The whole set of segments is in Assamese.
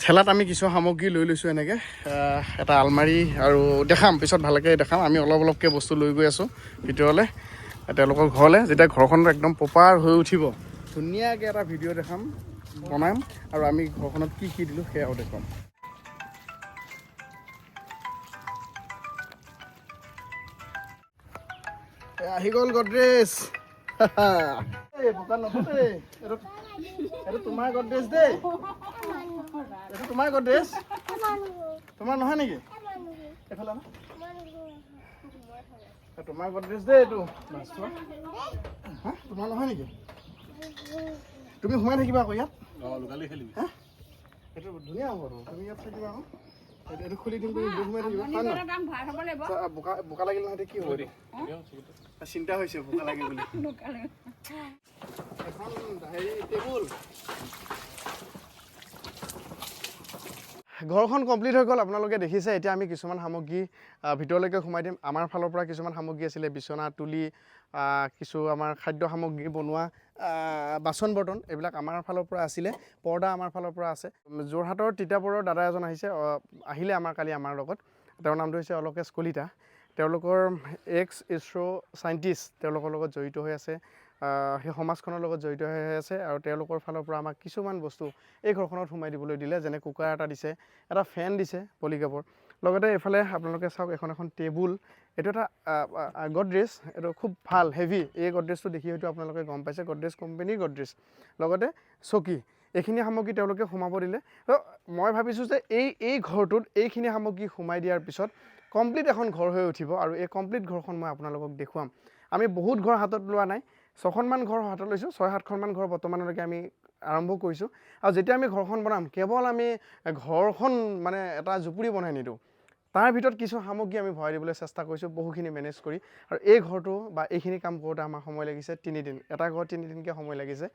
ঠেলাত আমি কিছু সামগ্ৰী লৈ লৈছোঁ এনেকৈ এটা আলমাৰি আৰু দেখাম পিছত ভালকৈ দেখাম আমি অলপ অলপকৈ বস্তু লৈ গৈ আছোঁ ভিতৰলৈ তেওঁলোকৰ ঘৰলৈ যেতিয়া ঘৰখন একদম প্ৰপাৰ হৈ উঠিব ধুনীয়াকৈ এটা ভিডিঅ' দেখাম বনাম আৰু আমি ঘৰখনত কি কি দিলোঁ সেয়াও দেখুৱাম আহি গ'ল গডৰেজ এইটো তোমাৰ গডৰেজ দেই এইটো তোমাৰ গডৰেজ তোমাৰ নহয় নেকি এইফালে তোমাৰ গডৰেজ দেই এইটো হা তোমাৰ নহয় নেকি তুমি সোমাই থাকিবা আকৌ ইয়াত এইটো ধুনীয়া হ'ব তুমি ইয়াত থাকিবা আকৌ এইটো খুলি দিম তুমি সোমাই থাকিবা বোকা লাগিল নহয় কি হ'ব চিন্তা হৈছে বোকা লাগে বুলি এখন হেৰি টেবুল ঘৰখন কমপ্লিট হৈ গ'ল আপোনালোকে দেখিছে এতিয়া আমি কিছুমান সামগ্ৰী ভিতৰলৈকে সোমাই দিম আমাৰ ফালৰ পৰা কিছুমান সামগ্ৰী আছিলে বিচনা তুলি কিছু আমাৰ খাদ্য সামগ্ৰী বনোৱা বাচন বৰ্তন এইবিলাক আমাৰ ফালৰ পৰা আছিলে পৰ্দা আমাৰ ফালৰ পৰা আছে যোৰহাটৰ তিতাবৰৰ দাদা এজন আহিলে আমাৰ কালি আমাৰ লগত তেওঁৰ নামটো হৈছে অলোকেশ কলিতা তেওঁলোকৰ এক্স ইছৰ' চাইণ্টিষ্ট তেওঁলোকৰ লগত জড়িত হৈ আছে সেই সমাজখনৰ লগত জড়িত হৈ আছে আৰু তেওঁলোকৰ ফালৰ পৰা আমাক কিছুমান বস্তু এই ঘৰখনত সোমাই দিবলৈ দিলে যেনে কুকাৰ এটা দিছে এটা ফেন দিছে পলিকাপৰ লগতে এইফালে আপোনালোকে চাওক এখন টেবুল এইটো এটা গডৰেজ এইটো খুব ভাল হেভি এই গডৰেজটো দেখি হয়তো আপোনালোকে গম পাইছে গডৰেজ কোম্পানীৰ গডৰেজ লগতে চকী এইখিনি সামগ্ৰী তেওঁলোকে সোমাব দিলে তো মই ভাবিছোঁ যে এই ঘৰটোত এইখিনি সামগ্ৰী সোমাই দিয়াৰ পিছত কমপ্লিট এখন ঘৰ হৈ উঠিব আৰু এই কমপ্লিট ঘৰখন মই আপোনালোকক দেখুৱাম আমি বহুত ঘৰ হাতত লোৱা নাই 6খনমান ঘৰ হাতত লৈছোঁ 6-7খনমান ঘৰ বৰ্তমানলৈকে আমি আৰম্ভ কৰিছোঁ আৰু যেতিয়া আমি ঘৰখন বনাম কেৱল আমি ঘৰখন মানে এটা জুপুৰি বনাই নিদিওঁ তাৰ ভিতৰত কিছু সামগ্ৰী আমি ভৰাই দিবলৈ চেষ্টা কৰিছোঁ বহুখিনি মেনেজ কৰি আৰু এই ঘৰটো বা এইখিনি কাম কৰোঁতে আমাৰ সময় লাগিছে 3 দিন এটা ঘৰ 3 দিনকৈ সময় লাগিছে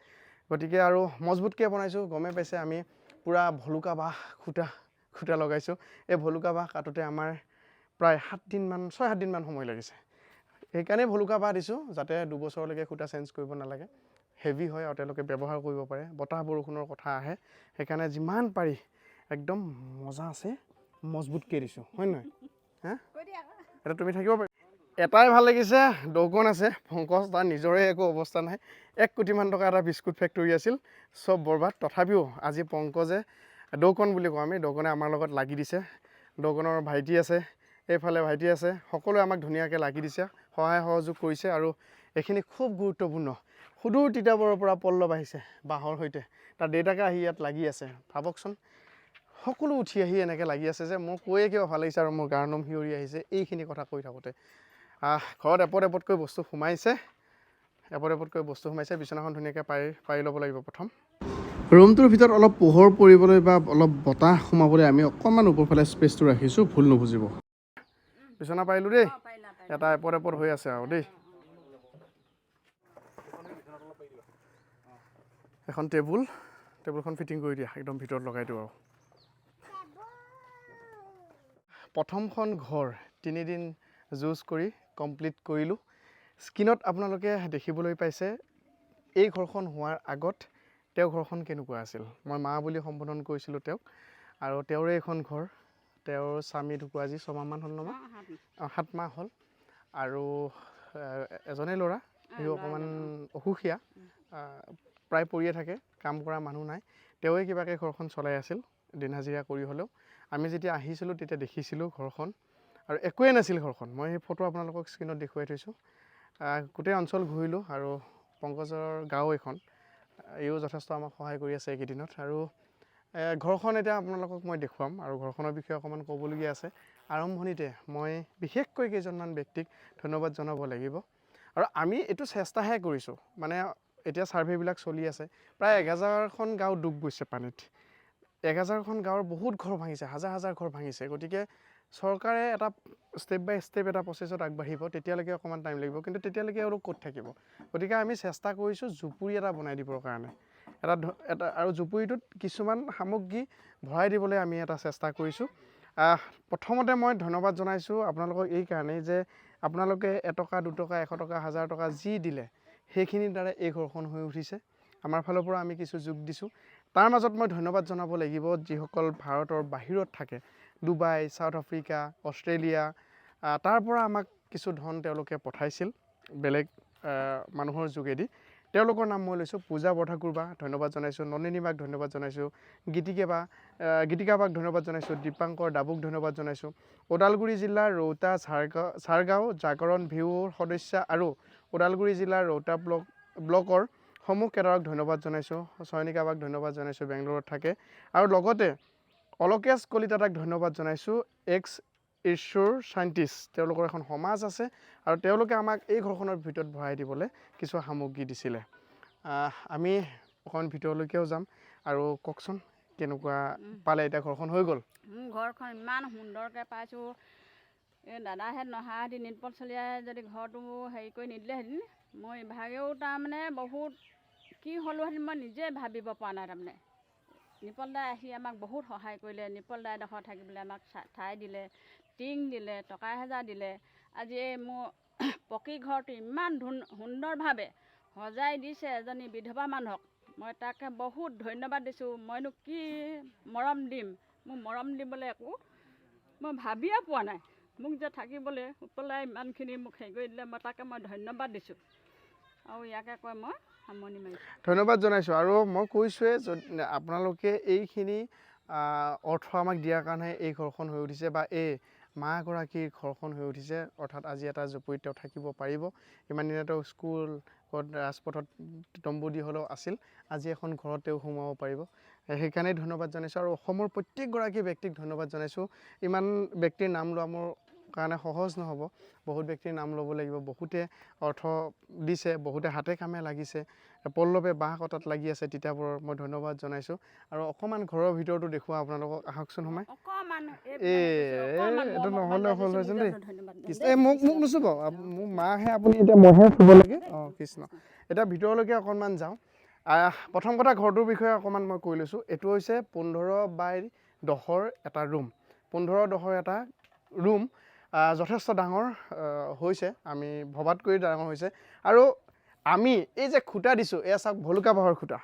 গতিকে আৰু মজবুতকৈ বনাইছোঁ গমেই পাইছে আমি পূৰা ভলুকা বাঁহ খুটা লগাইছোঁ এই ভলুকা বাঁহ কাটোতে আমাৰ প্ৰায় 6-7 দিনমান সময় লাগিছে সেইকাৰণে ভলুকা বাঁহ দিছোঁ যাতে 2 বছৰলৈকে খুটা চেঞ্জ কৰিব নালাগে হেভি হয় আৰু তেওঁলোকে ব্যৱহাৰ কৰিব পাৰে বতাহ বৰষুণৰ কথা আহে সেইকাৰণে যিমান পাৰি একদম মজা আছে মজবুতকৈ দিছোঁ হয় নহয় হা এটা তুমি থাকিব পাৰি এটাই ভাল লাগিছে দোকান আছে পংকজ তাৰ নিজৰে একো অৱস্থা নাই 1 কোটিমান টকা এটা বিস্কুট ফেক্টৰী আছিল চব বৰবাদ তথাপিও আজি পংকজে দোকান বুলি কওঁ আমি দোকানে আমাৰ লগত লাগি দিছে দোকানৰ ভাইটি আছে এইফালে ভাইটি আছে সকলোৱে আমাক ধুনীয়াকৈ লাগি দিছে সহায় সহযোগ কৰিছে আৰু এইখিনি খুব গুৰুত্বপূৰ্ণ সুদূৰ তিতাবৰৰ পৰা পল্লৱ আহিছে বাঁহৰ সৈতে তাৰ দেউতাকে আহি ইয়াত লাগি আছে ভাবকচোন সকলো উঠি আহি এনেকৈ লাগি আছে যে মই কৈয়ে কিয় ভাল লাগিছে আৰু মোৰ গাৰ নোম শিয়ৰি আহিছে এইখিনি কথা কৈ থাকোঁতে ঘৰত এপতকৈ বস্তু সোমাইছে বিচনাখন ধুনীয়াকৈ পাৰি ল'ব লাগিব প্ৰথম ৰুমটোৰ ভিতৰত অলপ পোহৰ পৰিবলৈ বা অলপ বতাহ সোমাবলৈ আমি অকণমান ওপৰফালে স্পেচটো ৰাখিছোঁ ভুল নুবুজিব বিচনা পাৰিলোঁ দেই এটা এপত হৈ আছে আৰু দেই এখন টেবুলখন ফিটিং কৰি দিয়া একদম ভিতৰত লগাই দিওঁ আৰু প্ৰথমখন ঘৰ 3 দিন যুঁজ কৰি কমপ্লিট কৰিলোঁ স্ক্ৰীনত আপোনালোকে দেখিবলৈ পাইছে এই ঘৰখন হোৱাৰ আগত তেওঁ ঘৰখন কেনেকুৱা আছিল মই মা বুলি সম্বোধন কৰিছিলোঁ তেওঁক আৰু তেওঁৰে এখন ঘৰ তেওঁৰ স্বামী ঢুকুৱা আজি 6 মাহমান হ'ল নহয় 7 মাহ হ'ল আৰু এজনেই ল'ৰা সিও অকণমান অসুখীয়া প্ৰায় পৰিয়ে থাকে কাম কৰা মানুহ নাই তেওঁৱে কিবাকৈ ঘৰখন চলাই আছিল দিন হাজিৰা কৰি হ'লেও আমি যেতিয়া আহিছিলোঁ তেতিয়া দেখিছিলোঁ ঘৰখন আৰু একোৱেই নাছিল ঘৰখন মই সেই ফটো আপোনালোকক স্ক্ৰীনত দেখুৱাই থৈছোঁ গোটেই অঞ্চল ঘূৰিলোঁ আৰু পংকজৰ গাঁও এখন এইও যথেষ্ট আমাক সহায় কৰি আছে এইকেইদিনত আৰু ঘৰখন এতিয়া আপোনালোকক মই দেখুৱাম আৰু ঘৰখনৰ বিষয়ে অকণমান ক'বলগীয়া আছে আৰম্ভণিতে মই বিশেষকৈ কেইজনমান ব্যক্তিক ধন্যবাদ জনাব লাগিব আৰু আমি এইটো চেষ্টাহে কৰিছোঁ মানে এতিয়া ছাৰ্ভেবিলাক চলি আছে প্ৰায় 1000খন গাঁও ডুব গৈছে পানীত 1000খন গাঁৱৰ বহুত ঘৰ ভাঙিছে হাজাৰ ঘৰ ভাঙিছে গতিকে চৰকাৰে এটা ষ্টেপ বাই ষ্টেপ এটা প্ৰচেছত আগবাঢ়িব তেতিয়ালৈকে অকণমান টাইম লাগিব কিন্তু তেতিয়ালৈকে আৰু ক'ত থাকিব গতিকে আমি চেষ্টা কৰিছোঁ জুপুৰি এটা বনাই দিবৰ কাৰণে এটা আৰু জুপুৰিটোত কিছুমান সামগ্ৰী ভৰাই দিবলৈ আমি এটা চেষ্টা কৰিছোঁ প্ৰথমতে মই ধন্যবাদ জনাইছোঁ আপোনালোকক এই কাৰণেই যে আপোনালোকে 1 টকা 2 টকা 100 টকা 1000 টকা যি দিলে সেইখিনিৰ দ্বাৰা এই ঘৰখন হৈ উঠিছে আমাৰ ফালৰ পৰা আমি কিছু যোগ দিছোঁ তাৰ মাজত মই ধন্যবাদ জনাব লাগিব যিসকল ভাৰতৰ বাহিৰত থাকে, ডুবাই, চাউথ আফ্ৰিকা, অষ্ট্ৰেলিয়া, তাৰ পৰা আমাক কিছু ধন তেওঁলোকে পঠাইছিল বেলেগ মানুহৰ যোগেদি। তেওঁলোকৰ নাম মই লৈছোঁ। পূজা বৰঠাকুৰ বা ধন্যবাদ জনাইছোঁ, নন্দিনী বাক ধন্যবাদ জনাইছোঁ, গীতিকা বাক ধন্যবাদ জনাইছোঁ, দীপাংকৰ দাবুক ধন্যবাদ জনাইছোঁ, ওদালগুৰি জিলাৰ ৰৌতা চাৰগাঁও জাগৰণ ভিউৰ সদস্যা আৰু ওদালগুৰি জিলাৰ ৰৌতা ব্লকৰ সমূহ কেডাৰক ধন্যবাদ জনাইছোঁ, চয়নিকা বাক ধন্যবাদ জনাইছোঁ, বেংগলোৰত থাকে। আৰু লগতে অলকেশ কলিতাক ধন্যবাদ জনাইছোঁ, এক্স ইছ্যুৰ চাইণ্টিষ্ট। তেওঁলোকৰ এখন সমাজ আছে আৰু তেওঁলোকে আমাক এই ঘৰখনৰ ভিতৰত ভৰাই দিবলৈ কিছু সামগ্ৰী দিছিলে। আমি অকণ ভিতৰলৈকেও যাম আৰু কওকচোন কেনেকুৱা পালে এতিয়া ঘৰখন হৈ গ'ল? মোৰ ঘৰখন ইমান সুন্দৰকৈ পাইছোঁ। এই দাদাহেঁত নহাহেঁতি নিলপল চলিয়াই যদি ঘৰটো হেৰি কৰি নিদিলেহেঁতেন, মই ইভাগেও তাৰমানে বহুত কি হ'লোহেঁতেন মই নিজে ভাবিব পৰা নাই। তাৰমানে নিপল দাই আহি আমাক বহুত সহায় কৰিলে। নিপল দাই ডোখৰ থাকিবলৈ আমাক ঠাই দিলে, টিং দিলে, টকা এহেজাৰ দিলে। আজি এই মোৰ পকী ঘৰটো ইমান সুন্দৰভাৱে সজাই দিছে এজনী বিধৱা মানুহক। মই তাকে বহুত ধন্যবাদ দিছোঁ। মইনো কি মৰম দিম, মোৰ মৰম দিবলৈ একো মই ভাবিয়ে পোৱা নাই। মোক যে থাকিবলৈ উপলাই ইমানখিনি মোক হেৰি কৰি দিলে, মই তাকে মই ধন্যবাদ দিছোঁ। আৰু ইয়াকে কৈ মই সামৰণি মাৰিছোঁ। ধন্যবাদ জনাইছোঁ। আৰু মই কৈছোঁৱে আপোনালোকে এইখিনি অৰ্থ আমাক দিয়াৰ কাৰণে এই ঘৰখন হৈ উঠিছে বা এই মাগৰাকীৰ ঘৰখন হৈ উঠিছে। অৰ্থাৎ আজি এটা জুপুৰিত তেওঁ থাকিব পাৰিব। ইমান দিনেতো স্কুল ৰাজপথত তম্বু দি হ'লেও আছিল, আজি এখন ঘৰত তেওঁ সোমাব পাৰিব। সেইকাৰণে ধন্যবাদ জনাইছোঁ। আৰু অসমৰ প্ৰত্যেকগৰাকী ব্যক্তিক ধন্যবাদ জনাইছোঁ। ইমান ব্যক্তিৰ নাম লোৱা মোৰ কাৰণে সহজ নহ'ব, বহুত ব্যক্তিৰ নাম ল'ব লাগিব। বহুতে অৰ্থ দিছে, বহুতে হাতে কামে লাগিছে, পল্লৱে বাঁহ কটাত লাগি আছে তিতাবৰৰ, মই ধন্যবাদ জনাইছোঁ। আৰু অকণমান ঘৰৰ ভিতৰতো দেখুওৱা আপোনালোকক, আহকচোন সোমাই। এইটো নহ'লে হ'ল হৈছিল দেই। এই মোক নুচুব, মোক মাহে আপুনি এতিয়া মইহে চুব লাগে। অঁ কৃষ্ণ। এতিয়া ভিতৰলৈকে অকণমান যাওঁ। প্ৰথম কথা ঘৰটোৰ বিষয়ে অকণমান মই কৈ লৈছোঁ। এইটো হৈছে 15x10 এটা ৰুম। 15x10 এটা ৰুম যথেষ্ট ডাঙৰ হৈছে, আমি ভবাতকৈ ডাঙৰ হৈছে। আৰু আমি এই যে খুঁটা দিছোঁ, এয়া চাওক ভলুকা বাঁহৰ খুঁটা।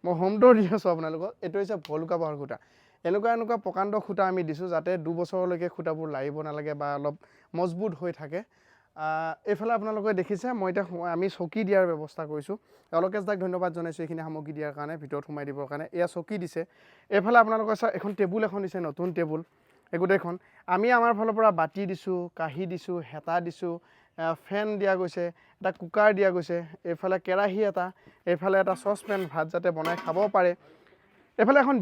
মই হোম টুৰ দি আছোঁ আপোনালোকক। এইটো হৈছে ভলুকা বাঁহৰ খুঁটা। এনেকুৱা প্ৰকাণ্ড খুঁটা আমি দিছোঁ যাতে 2 বছৰলৈকে খুঁটাবোৰ লাৰিব নালাগে বা অলপ মজবুত হৈ থাকে। এইফালে আপোনালোকে দেখিছে মই এতিয়া আমি চকী দিয়াৰ ব্যৱস্থা কৰিছোঁ। অলকেশ দাক ধন্যবাদ জনাইছোঁ এইখিনি সামগ্ৰী দিয়াৰ কাৰণে, ভিতৰত সোমাই দিবৰ কাৰণে। এয়া চকী দিছে। এইফালে আপোনালোকে চাওক এখন টেবুল এখন দিছে, নতুন টেবুল। এই গোটেইখন আমি আমাৰ ফালৰ পৰা বাতি দিছোঁ, কাঁহী দিছোঁ, হেতা দিছোঁ, ফেন দিয়া গৈছে, এটা কুকাৰ দিয়া গৈছে, এইফালে কেৰাহী এটা, এইফালে এটা চচপেন, ভাত যাতে বনাই খাব পাৰে। এইফালে এখন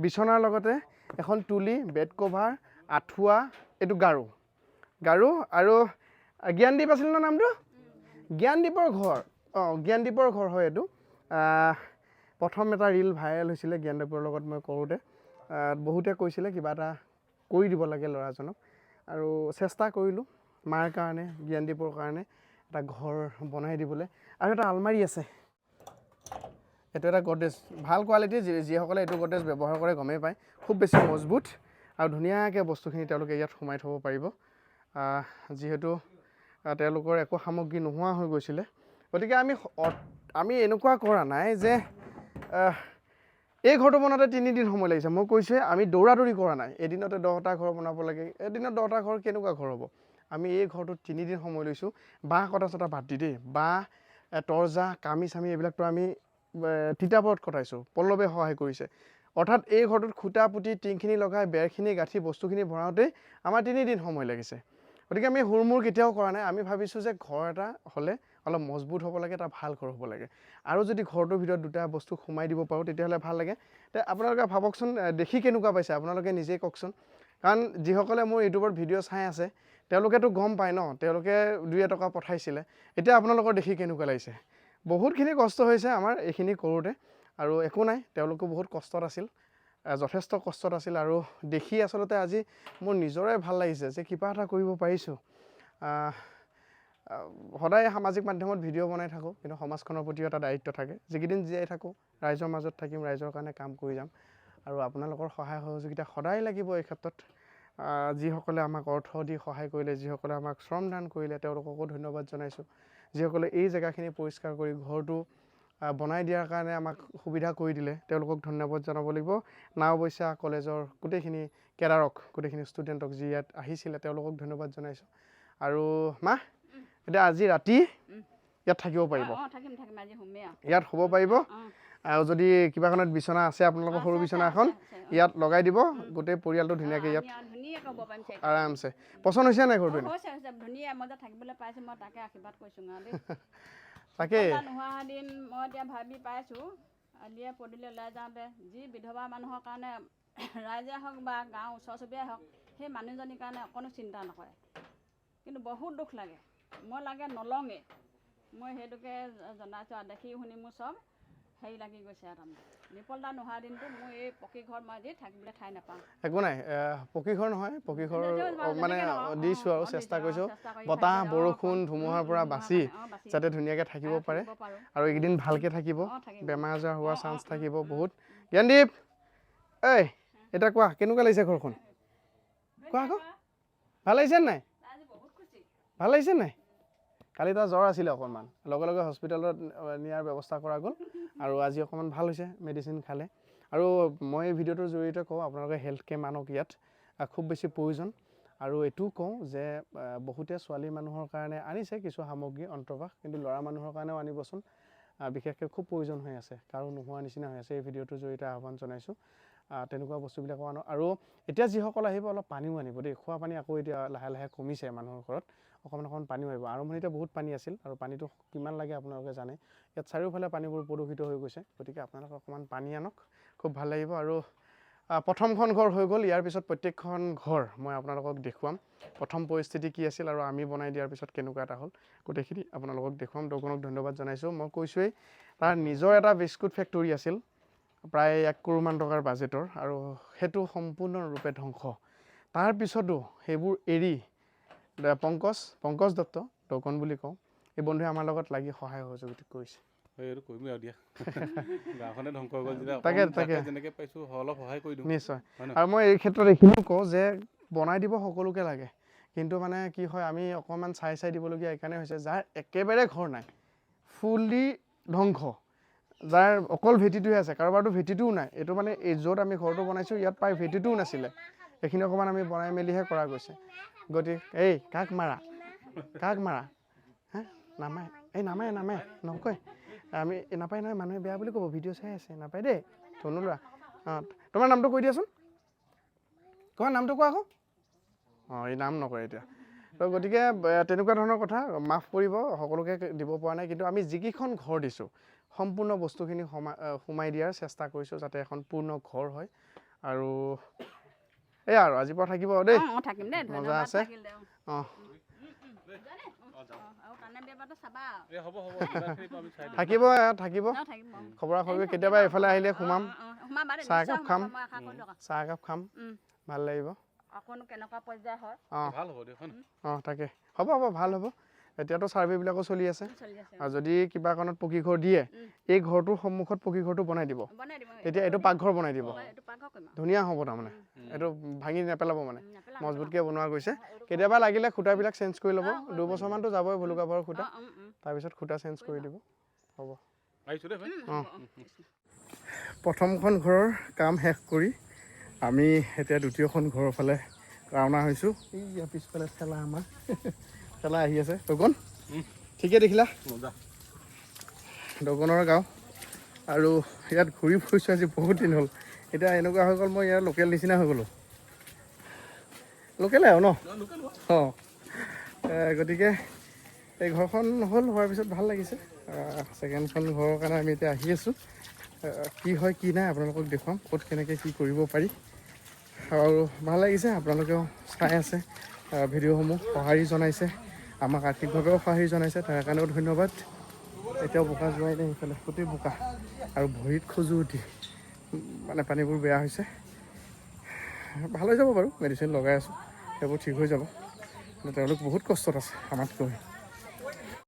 বিচনাৰ লগতে এখন তুলি, বেড কভাৰ, আঁঠুৱা, এইটো গাৰু আৰু জ্ঞানদীপ আছিল ন নামটো? জ্ঞানদীপৰ ঘৰ। জ্ঞানদীপৰ ঘৰ হয় এইটো। প্ৰথম এটা ৰীল ভাইৰেল হৈছিলে জ্ঞানদীপৰ লগত মই কৰোঁতে। বহুতে কৈছিলে কিবা এটা কৰি দিব লাগে ল'ৰাজনক, আৰু চেষ্টা কৰিলোঁ মাৰ কাৰণে, জ্ঞানদীপৰ কাৰণে এটা ঘৰ বনাই দিবলৈ। আৰু এটা আলমাৰি আছে। এইটো এটা গডৰেজ, ভাল কোৱালিটিৰ। যিসকলে এইটো গডৰেজ ব্যৱহাৰ কৰে গমেই পায়, খুব বেছি মজবুত আৰু ধুনীয়াকৈ বস্তুখিনি তেওঁলোকে ইয়াত সোমাই থ'ব পাৰিব। যিহেতু তেওঁলোকৰ একো সামগ্ৰী নোহোৱা হৈ গৈছিলে, গতিকে আমি এনেকুৱা কৰা নাই যে এই ঘৰটো বনাওঁতে 3 দিন সময় লাগিছে। মই কৈছোঁৱে আমি দৌৰা-দৌৰি কৰা নাই। এদিনতে 10টা ঘৰ বনাব লাগে, এদিনত 10টা ঘৰ কেনেকুৱা ঘৰ হ'ব? আমি এই ঘৰটোত 3 দিন সময় লৈছোঁ। বাঁহ কটা বাদ দি দেই, বাঁহ, তৰজা, কামি চামি এইবিলাকতো আমি তিতাবৰত কটাইছোঁ, পল্লৱে সহায় কৰিছে। অৰ্থাৎ এই ঘৰটোত খুঁটা পুতি, টিংখিনি লগাই, বেৰখিনি গাঁঠি, বস্তুখিনি ভৰাওঁতেই আমাৰ 3 দিন সময় লাগিছে। গতিকে আমি হুৰমুৰ কেতিয়াও কৰা নাই। আমি ভাবিছোঁ যে ঘৰ এটা হ'লে অলপ মজবুত হ'ব লাগে, এটা ভাল ঘৰ হ'ব লাগে। আৰু যদি ঘৰটোৰ ভিতৰত 2টা বস্তু সোমাই দিব পাৰোঁ তেতিয়াহ'লে ভাল লাগে। আপোনালোকে ভাবকচোন, দেখি কেনেকুৱা পাইছে আপোনালোকে নিজেই কওকচোন। কাৰণ যিসকলে মোৰ ইউটিউবত ভিডিঅ' চাই আছে তেওঁলোকেতো গম পায় ন, তেওঁলোকে 2 এটকা পঠাইছিলে। এতিয়া আপোনালোকৰ দেখি কেনেকুৱা লাগিছে? বহুতখিনি কষ্ট হৈছে আমাৰ এইখিনি কৰোঁতে, আৰু একো নাই, তেওঁলোকো বহুত কষ্টত আছিল, যথেষ্ট কষ্টত আছিল। আৰু দেখি আচলতে আজি মোৰ নিজৰে ভাল লাগিছে যে কিবা এটা কৰিব পাৰিছোঁ। সদায় সামাজিক মাধ্যমত ভিডিঅ' বনাই থাকোঁ, কিন্তু সমাজখনৰ প্ৰতিও এটা দায়িত্ব থাকে। যিকেইদিন জীয়াই থাকোঁ ৰাইজৰ মাজত থাকিম, ৰাইজৰ কাৰণে কাম কৰি যাম। আৰু আপোনালোকৰ সহায় সহযোগিতা সদায় লাগিব এই ক্ষেত্ৰত। যিসকলে আমাক অৰ্থ দি সহায় কৰিলে, যিসকলে আমাক শ্ৰমদান কৰিলে, তেওঁলোককো ধন্যবাদ জনাইছোঁ। যিসকলে এই জেগাখিনি পৰিষ্কাৰ কৰি ঘৰটো বনাই দিয়াৰ কাৰণে আমাক সুবিধা কৰি দিলে তেওঁলোকক ধন্যবাদ জনাব লাগিব। নাওবৈচা কলেজৰ গোটেইখিনি কেডাৰক গোটেইখিনি ষ্টুডেণ্টক যি ইয়াত আহিছিলে তেওঁলোকক ধন্যবাদ জনাইছোঁ। আৰু মা এতিয়া আজি ৰাতি ইয়াত থাকিব পাৰিব, ইয়াত শুব পাৰিব। আৰু যদি কিবা কাৰণত বিচনা আছে আপোনালোকৰ সৰু বিচনা এখন ইয়াত লগাই দিব, গোটেই পৰিয়ালটো ধুনীয়াকৈ ইয়াত আৰামছে। পচন্দ হৈছে নাই ঘৰটো? তাকে নোহোৱা দিন মই এতিয়া ভাবি পাইছোঁ, আলিয়ে পদূলি ওলাই যাওঁতে যি বিধৱা মানুহৰ কাৰণে ৰাইজে হওক বা গাঁৱৰ ওচৰ চুবুৰীয়াই হওক সেই মানুহজনীৰ কাৰণে অকণো চিন্তা নকৰে, কিন্তু বহুত দুখ লাগে। মই লাগে নলঙে, মই সেইটোকে জনাইছোঁ আৰু দেখি শুনি মোৰ চব হেৰি লাগি গৈছে। আৰু তাৰমানে নিপল দা নোহোৱা দিনটো মোৰ এই পকী ঘৰত মই আজি থাকিবলৈ ঠাই নাপাওঁ। একো নাই, পকী ঘৰ নহয়, পকী ঘৰ মানে দিছোঁ আৰু চেষ্টা কৰিছোঁ বতাহ বৰষুণ ধুমুহাৰ পৰা বাচি যাতে ধুনীয়াকৈ থাকিব পাৰে আৰু এইকেইদিন ভালকৈ থাকিব, বেমাৰ আজাৰ হোৱাৰ চান্স থাকিব বহুত। জ্ঞানদীপ ঐ এতিয়া কোৱা কেনেকুৱা লাগিছে ঘৰখন? কোৱা আকৌ ভাল লাগিছে নাই? ভাল লাগিছে নাই? কালি তাৰ জ্বৰ আছিলে অকণমান, লগে লগে হস্পিটেলত নিয়াৰ ব্যৱস্থা কৰা গ'ল আৰু আজি অকণমান ভাল হৈছে, মেডিচিন খালে। আৰু মই এই ভিডিঅ'টোৰ জৰিয়তে কওঁ আপোনালোকে হেল্থ কেম্প আনক, ইয়াত খুব বেছি প্ৰয়োজন। আৰু এইটোও কওঁ যে বহুতে ছোৱালী মানুহৰ কাৰণে আনিছে কিছু সামগ্ৰী অন্তৰ্বাস, কিন্তু ল'ৰা মানুহৰ কাৰণেও আনিবচোন, বিশেষকৈ খুব প্ৰয়োজন হৈ আছে, কাৰো নোহোৱা নিচিনা হৈ আছে। এই ভিডিঅ'টোৰ জৰিয়তে আহ্বান জনাইছোঁ তেনেকুৱা বস্তুবিলাকো আনক। আৰু এতিয়া যিসকল আহিব অলপ পানীও আনিব দেই, খোৱা পানী আকৌ এতিয়া লাহে লাহে কমিছে মানুহৰ ঘৰত, অকণমান পানীও আহিব। আৰম্ভণিতে বহুত পানী আছিল আৰু পানীটো কিমান লাগে আপোনালোকে জানে, ইয়াত চাৰিওফালে পানীবোৰ প্ৰদূষিত হৈ গৈছে, গতিকে আপোনালোকে অকণমান পানী আনক, খুব ভাল লাগিব। আৰু প্ৰথমখন ঘৰ হৈ গ'ল, ইয়াৰ পিছত প্ৰত্যেকখন ঘৰ মই আপোনালোকক দেখুৱাম, প্ৰথম পৰিস্থিতি কি আছিল আৰু আমি বনাই দিয়াৰ পিছত কেনেকুৱা এটা হ'ল গোটেইখিনি আপোনালোকক দেখুৱাম। দগনক ধন্যবাদ জনাইছোঁ। মই কৈছোঁৱেই তাৰ নিজৰ এটা বিস্কুট ফেক্টৰী আছিল প্ৰায় 1 কৰোড় টকাৰ বাজেটৰ, আৰু সেইটো সম্পূৰ্ণৰূপে ধ্বংস। তাৰপিছতো সেইবোৰ এৰি পংকজ দত্ত দগন বুলি কওঁ, এই বন্ধুৱে আমাৰ লগত লাগি সহায় সহযোগিতা কৰিছে। নিশ্চয়। আৰু মই এই ক্ষেত্ৰত এইখিনিও কওঁ যে বনাই দিব সকলোকে লাগে, কিন্তু মানে কি হয় আমি অকণমান চাই দিবলগীয়া এইকাৰণে হৈছে যাৰ একেবাৰে ঘৰ নাই, ফুল্লি ধ্বংস, যাৰ অকল ভেটিটোহে আছে, কাৰোবাৰতো ভেটিটোও নাই। এইটো মানে এই য'ত আমি ঘৰটো বনাইছোঁ ইয়াত প্ৰায় ভেটিটোও নাছিলে, এইখিনি অকণমান আমি বনাই মেলিহে কৰা গৈছে। গতিকে এই কাক মাৰা হা নামায়, এই নামায় নকয়, আমি নাপায় নহয়, মানুহে বেয়া বুলি ক'ব, ভিডিঅ' চাই আছে, নাপায় দেই ধনু লোৱা। অঁ তোমাৰ নামটো কৈ দিয়াচোন, তোমাৰ নামটো কোৱা আকৌ। অঁ এই নাম নকয় এতিয়া। তো গতিকে তেনেকুৱা ধৰণৰ কথা, মাফ কৰিব, সকলোকে দিব পৰা নাই, কিন্তু আমি যিকেইখন ঘৰ দিছোঁ সম্পূৰ্ণ বস্তুখিনি সোমাই দিয়াৰ চেষ্টা কৰিছোঁ যাতে এখন পূৰ্ণ ঘৰ হয়। আৰু এয়া আৰু আজিৰ পৰা থাকিব দেই, মজা আছে। অঁ থাকিব খবৰা খবৰি, কেতিয়াবা এইফালে আহিলে সোমাম, চাহ একাপ খাম, ভাল লাগিব। অঁ তাকে হ'ব ভাল হ'ব। এতিয়াতো ছাৰ্ভেবিলাকো চলি আছে, আৰু যদি কিবা কাৰণত পকী ঘৰ দিয়ে এই ঘৰটোৰ সন্মুখত পকী ঘৰটো বনাই দিব, তেতিয়া এইটো পাকঘৰ বনাই দিব, ধুনীয়া হ'ব। তাৰমানে এইটো ভাঙি নেপেলাব, মানে মজবুতকৈ বনোৱা গৈছে। কেতিয়াবা লাগিলে খুঁটাবিলাক চেঞ্জ কৰি ল'ব, 2 বছৰমানতো যাবই ভুলুকা ঘৰৰ খুঁটা, তাৰপিছত খুঁটা চেঞ্জ কৰি দিব, হ'ব। অঁ প্ৰথমখন ঘৰৰ কাম শেষ কৰি আমি এতিয়া দ্বিতীয়খন ঘৰৰ ফালে ৰাওনা হৈছোঁ। এই পিছফালে ঠেলা আমাৰ ঠেলা আহি আছে। দগন ঠিকে দেখিলা, দগনৰ গাঁও, আৰু ইয়াত ঘূৰি ফুৰিছোঁ আজি বহুত দিন হ'ল। এতিয়া এনেকুৱা হৈ গ'ল মই ইয়াৰ লোকেল নিচিনা হৈ গ'লোঁ, লোকেলে আৰু ন। অঁ গতিকে এই ঘৰখন হোৱাৰ পিছত ভাল লাগিছে। ছেকেণ্ডখন ঘৰৰ কাৰণে আমি এতিয়া আহি আছোঁ, কি হয় কি নাই আপোনালোকক দেখুৱাম, ক'ত কেনেকৈ কি কৰিব পাৰি। আৰু ভাল লাগিছে, আপোনালোকেও চাই আছে ভিডিঅ'সমূহ, সঁহাৰি জনাইছে, আমাক আৰ্থিকভাৱেও সঁহাৰি জনাইছে, তাৰ কাৰণেও ধন্যবাদ। এতিয়াও বোকা যোৱাই নাই, সেইফালে গোটেই বোকা, আৰু ভৰিত খজুৱতি, মানে পানীবোৰ বেয়া হৈছে। ভাল হৈ যাব বাৰু, মেডিচিন লগাই আছোঁ, সেইবোৰ ঠিক হৈ যাব। তেওঁলোক বহুত কষ্টত আছে আমাতকৈ।